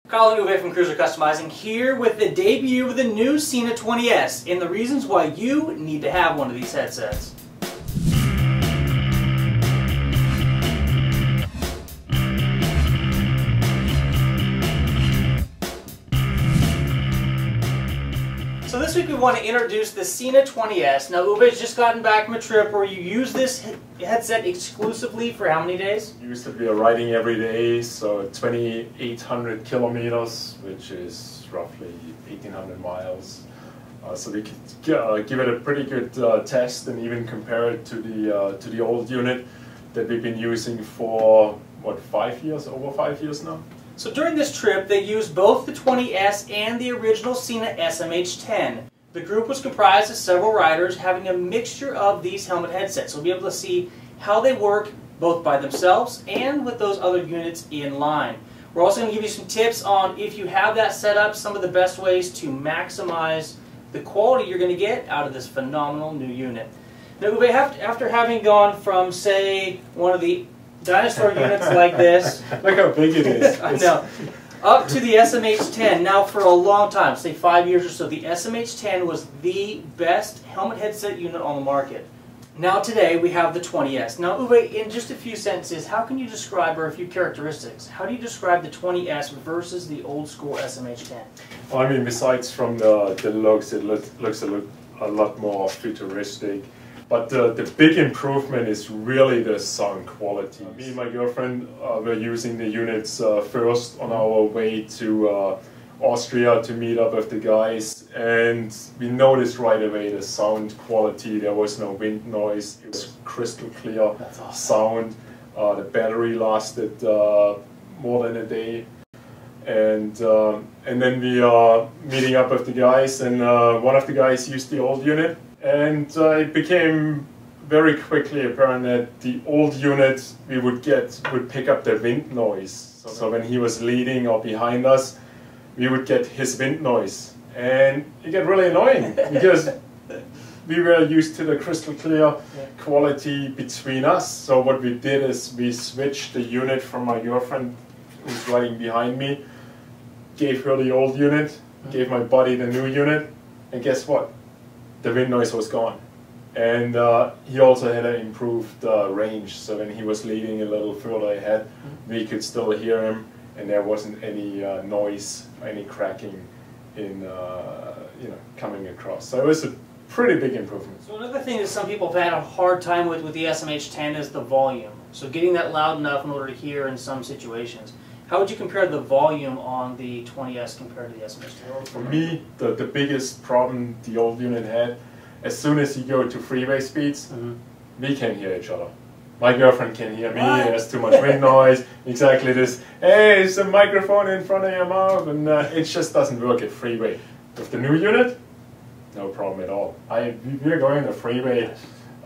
Carl and Uwe from Cruiser Customizing here with the debut of the new Sena 20S and the reasons why you need to have one of these headsets. So this week we want to introduce the Sena 20S. Now Uwe's just gotten back from a trip where you use this headset exclusively for how many days? Used to be riding every day, so 2,800 kilometers, which is roughly 1,800 miles. So we could give it a pretty good test and even compare it to the old unit that we've been using for, what, 5 years, over 5 years now? So during this trip, they used both the 20S and the original Sena SMH10. The group was comprised of several riders having a mixture of these helmet headsets. So we'll be able to see how they work both by themselves and with those other units in line. We're also going to give you some tips on, if you have that set up, some of the best ways to maximize the quality you're going to get out of this phenomenal new unit. Now, Uwe, after having gone from, say, one of the dinosaur units like this. Look how big it is. I know. Up to the SMH10. Now for a long time, say 5 years or so, the SMH10 was the best helmet headset unit on the market. Now today we have the 20S. Now Uwe, in just a few sentences, how can you describe, or a few characteristics, how do you describe the 20S versus the old school SMH10? Well, I mean, besides from the looks, it looks a lot more futuristic. But the big improvement is really the sound quality. Me and my girlfriend were using the units first on our way to Austria to meet up with the guys, and we noticed right away the sound quality. There was no wind noise, it was crystal clear awesome. Sound. The battery lasted more than a day. And then we are meeting up with the guys, and one of the guys used the old unit. And it became very quickly apparent that the old unit we would pick up the wind noise. So when he was leading or behind us, we would get his wind noise. And it got really annoying because we were used to the crystal clear quality between us. So what we did is we switched the unit from my girlfriend, who's riding behind me, gave her the old unit, gave my buddy the new unit, and guess what? The wind noise was gone. And he also had an improved range, so when he was leading a little further ahead, we could still hear him, and there wasn't any noise, any cracking in coming across. So it was a pretty big improvement. So another thing that some people have had a hard time with the SMH10 is the volume. So getting that loud enough in order to hear in some situations. How would you compare the volume on the 20S compared to the SMH10? For me, the biggest problem the old unit had, as soon as you go to freeway speeds, we can't hear each other. My girlfriend can hear me, there's too much wind noise, exactly this, hey, there's a microphone in front of your mouth, and it just doesn't work at freeway. With the new unit, no problem at all. We're going the freeway,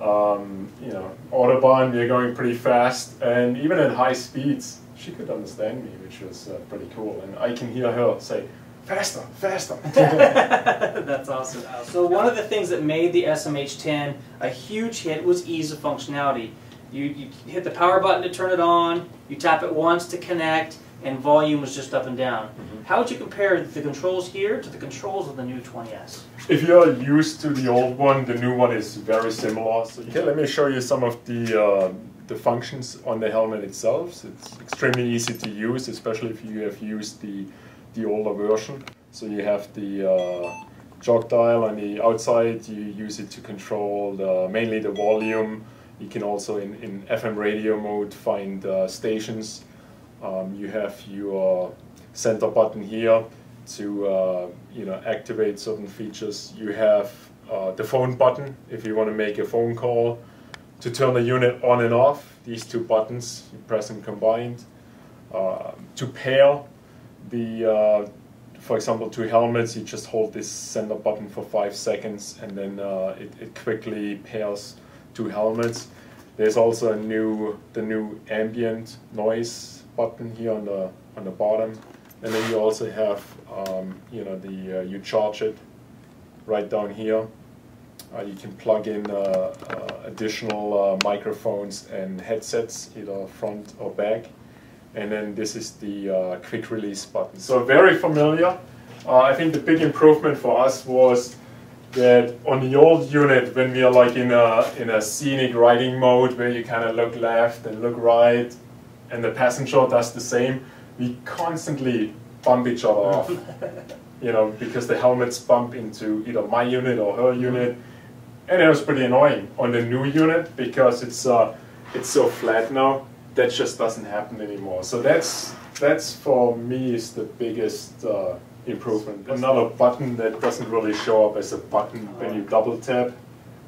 Autobahn, we're going pretty fast, and even at high speeds, she could understand me, which was pretty cool. And I can hear her say, faster, faster. That's awesome. So one of the things that made the SMH10 a huge hit was ease of functionality. You hit the power button to turn it on, you tap it once to connect, and volume was just up and down. How would you compare the controls here to the controls of the new 20S? If you're used to the old one, the new one is very similar. So let me show you some of the functions on the helmet itself. It's extremely easy to use, especially if you have used the older version. So you have the jog dial on the outside. You use it to control mainly the volume. You can also in FM radio mode find stations. You have your center button here to activate certain features. You have the phone button if you want to make a phone call. To turn the unit on and off, these two buttons, you press them combined. To pair for example, two helmets, you just hold this center button for 5 seconds, and then it quickly pairs two helmets. There's also the new ambient noise button here on the bottom, and then you also have you charge it right down here. You can plug in additional microphones and headsets, either front or back. and then this is the quick release button. So very familiar. I think the big improvement for us was that on the old unit, when we are like in a scenic riding mode where you kind of look left and look right, and the passenger does the same, we constantly bump each other off. You know, because the helmets bump into either my unit or her unit, and it was pretty annoying. On the new unit, because it's so flat now, that just doesn't happen anymore. So that's for me is the biggest improvement. Another button that doesn't really show up as a button when you double tap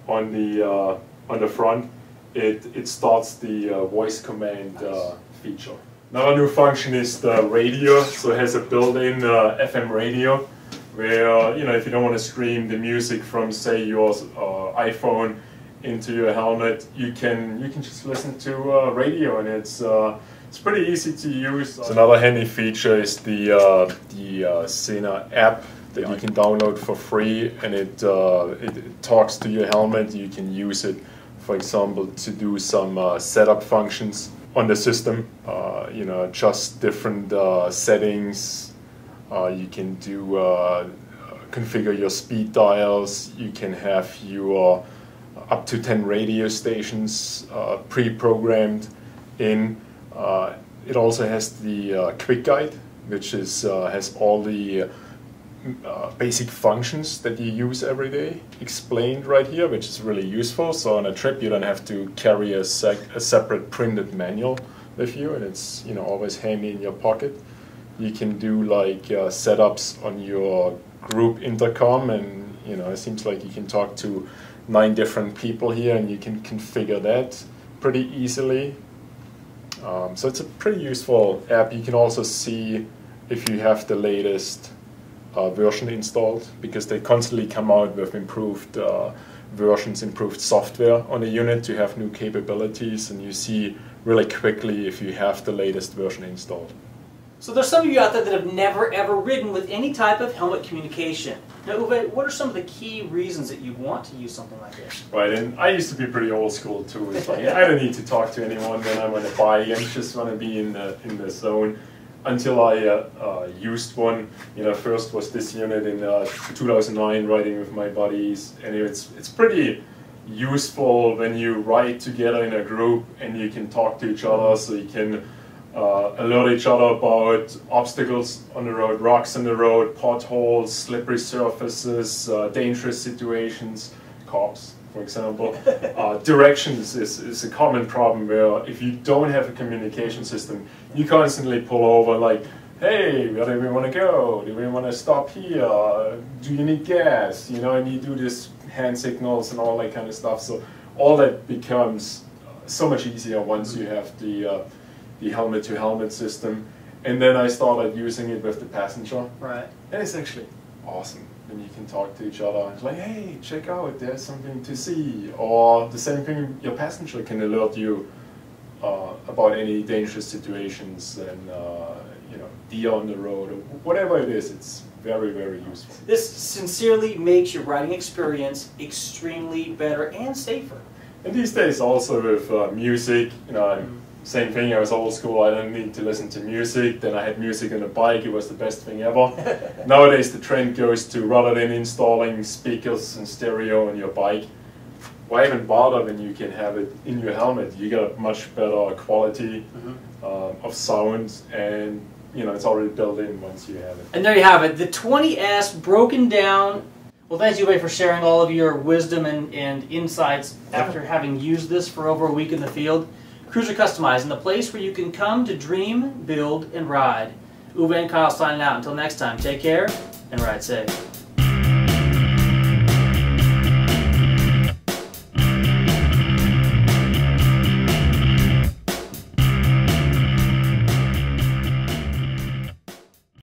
on the front, it starts the voice command feature. Another new function is the radio. So it has a built-in FM radio, where you know, if you don't want to stream the music from, say, your iPhone into your helmet, you can just listen to radio, and it's pretty easy to use. So another handy feature is the Sena app that you can download for free, and it talks to your helmet. You can use it, for example, to do some setup functions on the system. You know, adjust different settings. You can do configure your speed dials. You can have your up to 10 radio stations pre-programmed in. It also has the quick guide, which is has all the basic functions that you use every day explained right here, which is really useful. So on a trip, you don't have to carry a separate printed manual with you, and it's, you know, always handy in your pocket. You can do like setups on your group intercom, and you know, it seems like you can talk to 9 different people here, and you can configure that pretty easily. So it's a pretty useful app. You can also see if you have the latest version installed, because they constantly come out with improved versions, improved software on the unit to have new capabilities, and you see really quickly if you have the latest version installed. So there's some of you out there that have never ever ridden with any type of helmet communication. Now, Uwe, what are some of the key reasons that you want to use something like this? Right, and I used to be pretty old school too. It's like, I don't need to talk to anyone when I'm on a bike. I just want to be in the zone. Until I used one. You know, first was this unit in 2009, riding with my buddies, and it's pretty useful when you ride together in a group and you can talk to each other, so you can alert each other about obstacles on the road, rocks on the road, potholes, slippery surfaces, dangerous situations, cops, for example. Directions is a common problem, where if you don't have a communication system, you constantly pull over like, hey, where do we want to go? Do we want to stop here? Do you need gas? You know, and you do this hand signals and all that kind of stuff. So all that becomes so much easier once you have the helmet-to-helmet system. And then I started using it with the passenger. Right. And it's actually awesome when you can talk to each other. It's like, hey, check out, there's something to see. Or the same thing, your passenger can alert you about any dangerous situations, and you know, deer on the road, or whatever it is. It's very, very useful. This sincerely makes your riding experience extremely better and safer. And these days also with music, you know, same thing, I was old school, I didn't need to listen to music. Then I had music on the bike, it was the best thing ever. Nowadays the trend goes to, rather than installing speakers and stereo on your bike, why even bother when you can have it in your helmet? You get a much better quality of sound, and you know, it's already built in once you have it. And there you have it, the 20S broken down. Well, thanks, Uwe, for sharing all of your wisdom and insights after having used this for over a week in the field. Cruiser Customizing, the place where you can come to dream, build, and ride. Uwe and Kyle signing out. Until next time, take care and ride safe.